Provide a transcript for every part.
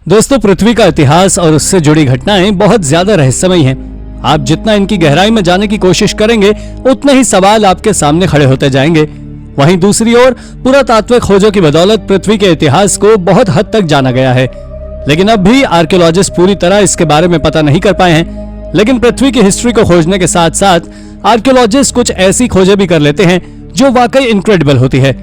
दोस्तों, पृथ्वी का इतिहास और उससे जुड़ी घटनाएं बहुत ज्यादा रहस्यमयी हैं। आप जितना इनकी गहराई में जाने की कोशिश करेंगे उतने ही सवाल आपके सामने खड़े होते जाएंगे। वहीं दूसरी ओर पुरातात्विक खोजों की बदौलत पृथ्वी के इतिहास को बहुत हद तक जाना गया है, लेकिन अब भी आर्कियोलॉजिस्ट पूरी तरह इसके बारे में पता नहीं कर पाए हैं। लेकिन पृथ्वी की हिस्ट्री को खोजने के साथ साथ आर्कियोलॉजिस्ट कुछ ऐसी खोजें भी कर लेते हैं जो वाकई इनक्रेडिबल होती है,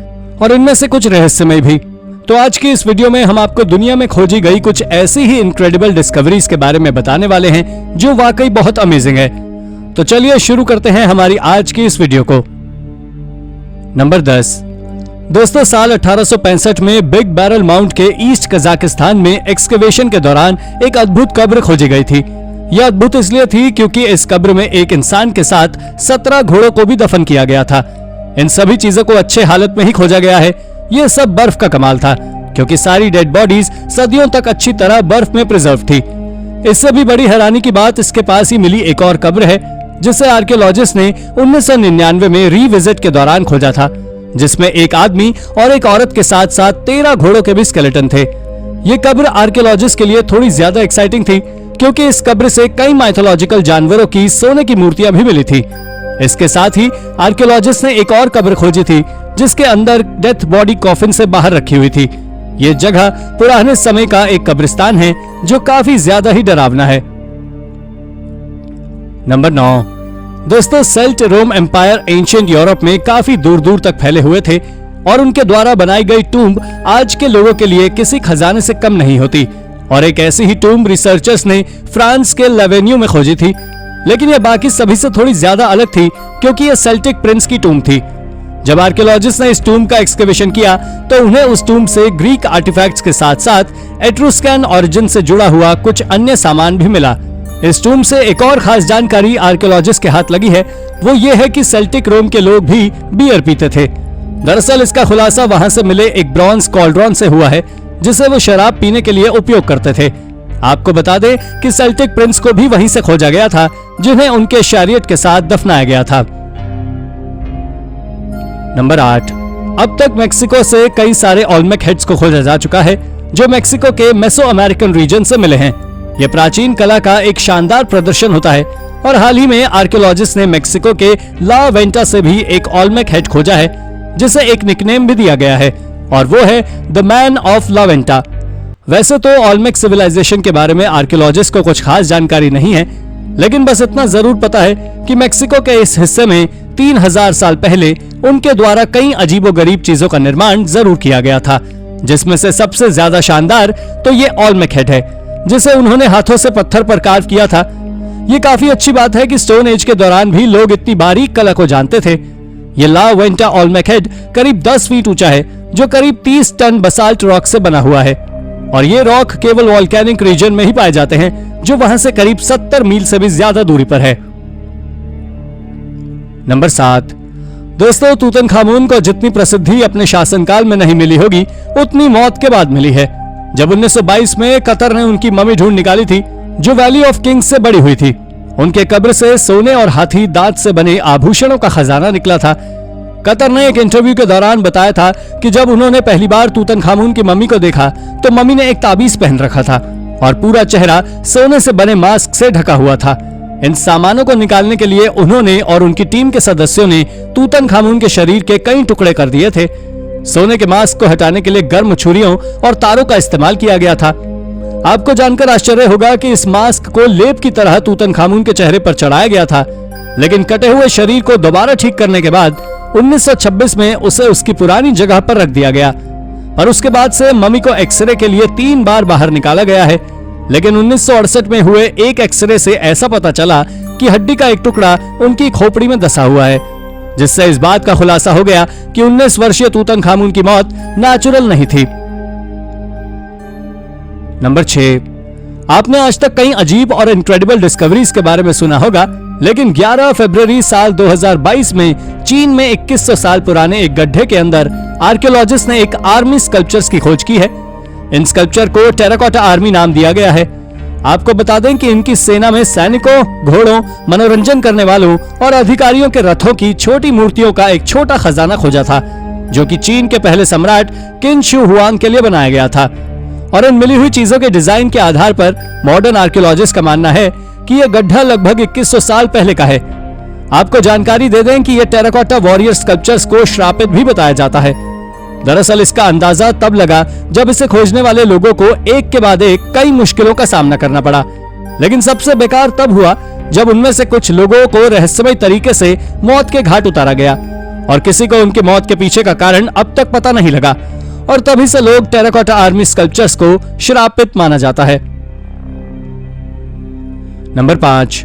और इनमें से कुछ रहस्यमय भी। तो आज की इस वीडियो में हम आपको दुनिया में खोजी गई कुछ ऐसी ही इनक्रेडिबल डिस्कवरीज के बारे में बताने वाले हैं जो वाकई बहुत अमेजिंग है। तो चलिए शुरू करते हैं हमारी आज की इस वीडियो को। नंबर 10। दोस्तों, साल 1865 में बिग बैरल माउंट के ईस्ट कजाकिस्तान में एक्सकवेशन के दौरान एक अद्भुत कब्र खोजी गई थी। यह अद्भुत इसलिए थी क्योंकि इस कब्र में एक इंसान के साथ 17 घोड़ों को भी दफन किया गया था। इन सभी चीजों को अच्छे हालत में ही खोजा गया है। यह सब बर्फ का कमाल था, क्योंकि सारी डेड बॉडीज सदियों तक अच्छी तरह बर्फ में प्रिजर्व थी। इससे भी बड़ी हैरानी की बात इसके पास ही मिली एक और कब्र है, जिसे आर्कियोलॉजिस्ट ने 1999 में रीविजिट के दौरान खोजा था, जिसमें एक आदमी और एक औरत के साथ साथ 13 घोड़ों के भी स्केलेटन थे। ये कब्र आर्कियोलॉजिस्ट के लिए थोड़ी ज्यादा एक्साइटिंग थी, क्योंकि इस कब्र से कई माइथोलॉजिकल जानवरों की सोने की मूर्तियां भी मिली थी। इसके साथ ही आर्कियोलॉजिस्ट ने एक और कब्र खोजी थी, जिसके अंदर डेथ बॉडी कॉफिन से बाहर रखी हुई थी। ये जगह पुराने समय का एक कब्रिस्तान है जो काफी ज्यादा ही डरावना है। नंबर 9। दोस्तों, सेल्ट रोम एम्पायर एंशिएंट यूरोप में काफी दूर दूर तक फैले हुए थे, और उनके द्वारा बनाई गई टूम्ब आज के लोगों के लिए किसी खजाने से कम नहीं होती। और एक ऐसी ही टूम्ब रिसर्चर्स ने फ्रांस के लेवेन्यू में खोजी थी, लेकिन यह बाकी सभी से थोड़ी ज्यादा अलग थी, क्योंकि यह सेल्टिक प्रिंस की टूम्ब थी। जब आर्कियोलॉजिस्ट ने इस टूम्ब का एक्सकवेशन किया तो उन्हें उस टूम्ब से ग्रीक आर्टिफैक्ट्स के साथ साथ एट्रुस्कन ओरिजिन से जुड़ा हुआ कुछ अन्य सामान भी मिला। इस टूम्ब से एक और खास जानकारी आर्कियोलॉजिस्ट के हाथ लगी है, वो ये है कि सेल्टिक रोम के लोग भी बियर पीते थे। दरअसल इसका खुलासा वहां से मिले एक ब्रॉन्ज कॉल्ड्रॉन से हुआ है, जिसे वो शराब पीने के लिए उपयोग करते थे। आपको बता दें कि सेल्टिक प्रिंस को भी वहीं से खोजा गया था, जिन्हें उनके शैरियट के साथ दफनाया गया था। नंबर 8। अब तक मेक्सिको से कई सारे ओल्मेक हेड्स को खोजा जा चुका है, जो मेक्सिको के मेसो अमेरिकन रीजन से मिले हैं। यह प्राचीन कला का एक शानदार प्रदर्शन होता है, और हाल ही में आर्कियोलॉजिस्ट ने मेक्सिको के ला वेंटा से भी एक ओल्मेक हेड खोजा है, जिसे एक निकनेम भी दिया गया है, और वो है the man of La Venta. वैसे तो ओल्मेक सिविलाइजेशन के बारे में आर्कियोलॉजिस्ट को कुछ खास जानकारी नहीं है, लेकिन बस इतना जरूर पता है कि मेक्सिको के इस हिस्से में 3000 साल पहले उनके द्वारा कई अजीबोगरीब चीजों का निर्माण जरूर किया गया था, जिसमें से सबसे ज्यादा शानदार तो ये ओल्मेक हेड है, जिसे उन्होंने हाथों से पत्थर पर कार्व किया था। ये काफी अच्छी बात है कि स्टोन एज के दौरान भी लोग इतनी बारीक कला को जानते थे। ये ला वेंटा ओल्मेक हेड करीब 10 फीट ऊंचा है, जो करीब 30 टन बसाल्ट रॉक से बना हुआ है, और ये रॉक केवल वोल्केनिक रीजन में ही पाए जाते हैं, जो वहां से करीब 70 मील से भी ज्यादा दूरी पर है। नंबर 7। दोस्तों, तूतनखामुन को जितनी प्रसिद्धि अपने शासनकाल में नहीं मिली होगी, उतनी मौत के बाद मिली है। जब 1922 में कतर ने उनकी मम्मी ढूंढ निकाली थी, जो वैली ऑफ किंग्स से बड़ी हुई थी, उनके कब्र से सोने और हाथी दांत से बने आभूषणों का खजाना निकला था। कतर ने एक इंटरव्यू के दौरान बताया था कि जब उन्होंने पहली बार तूतनखामुन की मम्मी को देखा तो मम्मी ने एक ताबीज पहन रखा था और पूरा चेहरा सोने से बने मास्क से ढका हुआ था। इन सामानों को निकालने के लिए उन्होंने और उनकी टीम के सदस्यों ने तूतनखामुन के शरीर के कई टुकड़े कर दिए थे। सोने के मास्क को हटाने के लिए गर्म छुरियों और तारों का इस्तेमाल किया गया था। आपको जानकर आश्चर्य होगा कि इस मास्क को लेप की तरह तूतनखामुन के चेहरे पर चढ़ाया गया था, लेकिन कटे हुए शरीर को दोबारा ठीक करने के बाद 1926 में उसे उसकी पुरानी जगह पर रख दिया गया। और उसके बाद से मम्मी को एक्सरे के लिए 3 बार बाहर निकाला गया है, लेकिन 1968 में हुए एक एक्सरे से ऐसा पता चला कि हड्डी का एक टुकड़ा उनकी खोपड़ी में दसा हुआ है, जिससे इस बात का खुलासा हो गया कि 19 वर्षीय तूतनखामुन की मौत नेचुरल नहीं थी। नंबर 6। आपने आज तक कई अजीब और इनक्रेडिबल डिस्कवरीज के बारे में सुना होगा, लेकिन 11 फरवरी साल 2022 में चीन में 2100 साल पुराने एक गड्ढे के अंदर आर्कियोलॉजिस्ट ने एक आर्मी स्कल्पचर्स की खोज की है। इन स्कल्पचर को टेराकोटा आर्मी नाम दिया गया है। आपको बता दें कि इनकी सेना में सैनिकों, घोड़ों, मनोरंजन करने वालों और अधिकारियों के रथों की छोटी मूर्तियों का एक छोटा खजाना खोजा था, जो कि चीन के पहले सम्राट किन शू हुआंग के लिए बनाया गया था। और इन मिली हुई चीजों के डिजाइन के आधार पर मॉडर्न आर्कियोलॉजिस्ट का मानना है कि यह गड्ढा लगभग 2100 साल पहले का है। आपको जानकारी दे दें कि यह टेराकोटा वॉरियर स्कल्पचर्स को श्रापित भी बताया जाता है। दरअसल इसका अंदाजा तब लगा जब इसे खोजने वाले लोगों को एक के बाद एक कई मुश्किलों का सामना करना पड़ा, लेकिन सबसे बेकार तब हुआ जब उनमें से कुछ लोगों को रहस्यमय तरीके से मौत के घाट उतारा गया और किसी को उनकी मौत के पीछे का कारण अब तक पता नहीं लगा, और तभी से लोग टेराकोटा आर्मी स्कल्पचर्स को श्रापित माना जाता है। नंबर 5।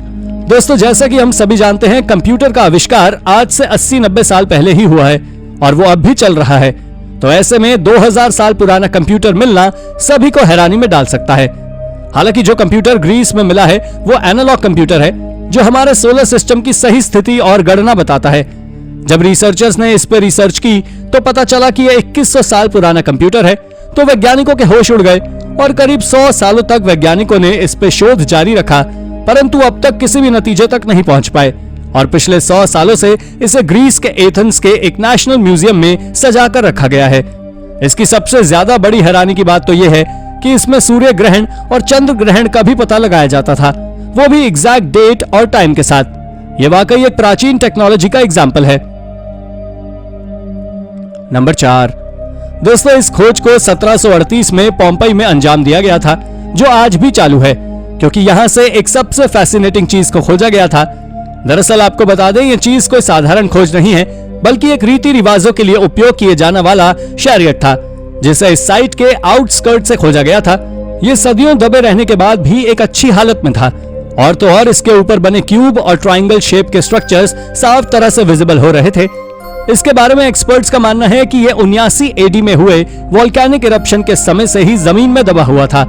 दोस्तों, जैसा कि हम सभी जानते हैं, कंप्यूटर का आविष्कार आज से 80-90 साल पहले ही हुआ है और वो अब भी चल रहा है। तो ऐसे में 2000 साल पुराना कंप्यूटर मिलना सभी को हैरानी में डाल सकता है। हालांकि जो कंप्यूटर ग्रीस में मिला है वो एनालॉग कंप्यूटर है जो हमारे सोलर सिस्टम की सही स्थिति और गणना बताता है। जब रिसर्चर्स ने इस पर रिसर्च की तो पता चला कि यह 2100 साल पुराना कंप्यूटर है, तो वैज्ञानिकों के होश उड़ गए और करीब 100 सालों तक वैज्ञानिकों ने इस पे शोध जारी रखा, परंतु अब तक किसी भी नतीजे तक नहीं पहुंच पाए और पिछले 100 सालों से इसे ग्रीस के एथेंस के एक नेशनल म्यूजियम में सजा कर रखा गया है। इसकी सबसे ज्यादा बड़ी हैरानी की बात तो यह है कि इसमें सूर्य ग्रहण और चंद्र ग्रहण का भी पता लगाया जाता था, वो भी एग्जैक्ट डेट और टाइम के साथ। यह वाकई एक प्राचीन टेक्नोलॉजी का एग्जाम्पल है। नंबर 4। दोस्तों, इस खोज को 1738 में पोम्पई में अंजाम दिया गया था, जो आज भी चालू है, क्योंकि यहां से एक सबसे फैसिनेटिंग चीज को खोजा गया था। दरअसल आपको बता दें, यह चीज कोई साधारण खोज नहीं है, बल्कि एक रीति रिवाजों के लिए उपयोग किए जाने वाला शैरियट था, जिसे इस साइट के आउटस्कर्ट से खोजा गया था। यह सदियों दबे रहने के बाद भी एक अच्छी हालत में था, और तो और इसके ऊपर बने क्यूब और ट्रायंगल शेप के स्ट्रक्चर्स साफ तरह से विजिबल हो रहे थे। इसके बारे में एक्सपर्ट्स का मानना है कि यह 79 एडी में हुए वोल्केनिक इरप्शन के समय से ही जमीन में दबा हुआ था।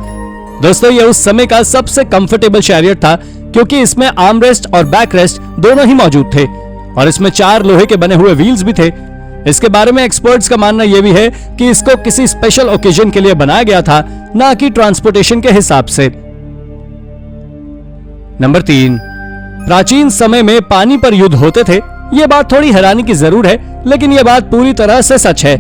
दोस्तों, यह उस समय का सबसे कंफर्टेबल शैरियट था, क्योंकि इसमें आर्मरेस्ट और बैकरेस्ट दोनों ही मौजूद थे और इसमें 4 लोहे के बने हुए व्हील्स भी थे। इसके बारे में एक्सपर्ट्स का मानना यह भी है कि इसको किसी स्पेशल ओकेजन के लिए बनाया गया था, ना कि ट्रांसपोर्टेशन के हिसाब से। नंबर 3। प्राचीन समय में पानी पर युद्ध होते थे। यह बात थोड़ी हैरानी की जरूर है, लेकिन यह बात पूरी तरह से सच है।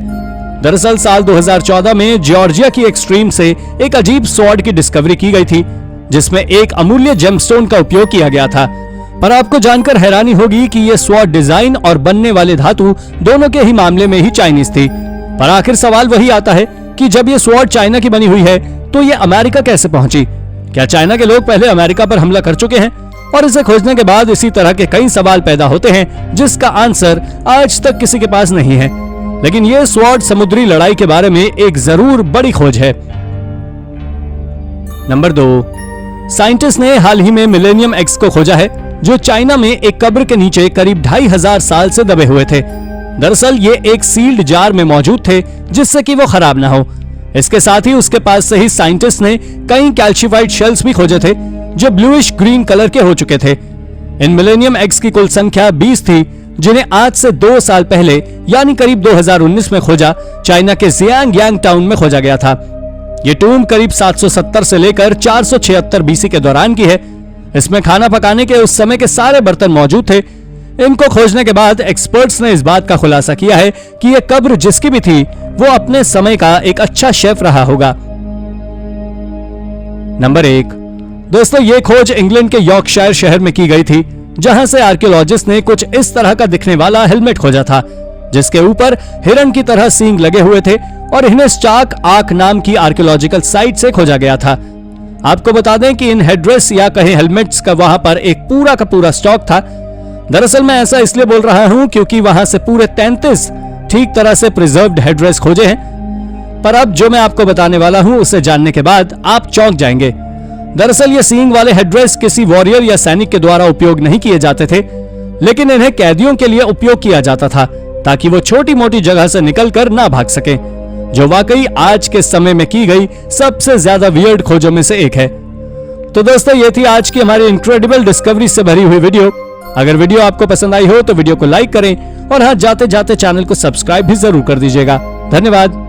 दरअसल साल 2014 में जॉर्जिया की एक स्ट्रीम से एक अजीब स्वॉर्ड की डिस्कवरी की गई थी, जिसमें एक अमूल्य जेमस्टोन का उपयोग किया गया था। पर आपको जानकर हैरानी होगी कि यह स्वॉर्ड डिजाइन और बनने वाले धातु दोनों के ही मामले में ही चाइनीज थी। पर आखिर सवाल वही आता है कि जब यह स्वॉर्ड चाइना की बनी हुई है, तो यह अमेरिका कैसे पहुंची? क्या चाइना के लोग पहले अमेरिका पर हमला कर चुके हैं? और इसे खोजने के बाद इसी तरह के कई सवाल पैदा होते हैं, जिसका आंसर आज तक किसी के पास नहीं है। लेकिन यह स्वॉर्ड समुद्री लड़ाई के बारे में एक जरूर बड़ी खोज है। नंबर 2। साइंटिस्ट ने हाल ही में मिलेनियम एक्स को खोजा है, जो चाइना में एक कब्र के नीचे करीब 2500 साल से दबे हुए थे। दरअसल ये एक सील्ड जार में मौजूद थे, जिससे कि वो खराब ना हो। इसके साथ ही उसके पास से ही साइंटिस्ट ने कई कैल्शिफाइड शेल्स भी खोजे थे, जो ब्लूइश ग्रीन कलर के हो चुके थे। इन मिलेनियम एक्स की कुल संख्या 20 थी, जिन्हें आज से 2 साल पहले यानी करीब 2019 में खोजा चाइना के जियांग टाउन में खोजा गया था। ये टूम करीब 770 से लेकर 476 बीसी के दौरान की है। इसमें खाना पकाने के उस समय के सारे बर्तन मौजूद थे। इनको खोजने के बाद एक्सपर्ट्स ने इस बात का खुलासा किया है कि यह कब्र जिसकी भी थी, वो अपने समय का एक अच्छा शेफ रहा होगा। नंबर 1। दोस्तों, ये खोज इंग्लैंड के यॉर्कशायर शहर में की गई थी, जहां से आर्कियोलॉजिस्ट ने कुछ इस तरह का दिखने वाला हेलमेट खोजा था, जिसके ऊपर हिरन की तरह सींग लगे हुए थे और इन्हें स्टार्क आर्क नाम की आर्कियोलॉजिकल साइट से खोजा गया था। आपको बता दें कि इन हेडड्रेस या कहें हेलमेट्स का वहां पर एक पूरा का पूरा स्टॉक था। दरअसल मैं ऐसा इसलिए बोल रहा हूं क्योंकि वहां से पूरे 33 ठीक तरह से प्रिजर्व्ड हेडड्रेस खोजे हैं। पर अब जो मैं आपको बताने वाला हूं उसे जानने के बाद आप चौंक जाएंगे। दरअसल ये सींग वाले हेडड्रेस किसी वॉरियर या सैनिक के द्वारा उपयोग नहीं किए जाते थे, लेकिन इन्हें कैदियों के लिए उपयोग किया जाता था, ताकि वो छोटी मोटी जगह से निकलकर ना भाग सके, जो वाकई आज के समय में की गई सबसे ज्यादा वियर्ड खोजों में से एक है। तो दोस्तों, ये थी आज की हमारी इनक्रेडिबल डिस्कवरी से भरी हुई वीडियो। अगर वीडियो आपको पसंद आई हो तो वीडियो को लाइक करें और हाँ, जाते जाते चैनल को सब्सक्राइब भी जरूर कर दीजिएगा। धन्यवाद।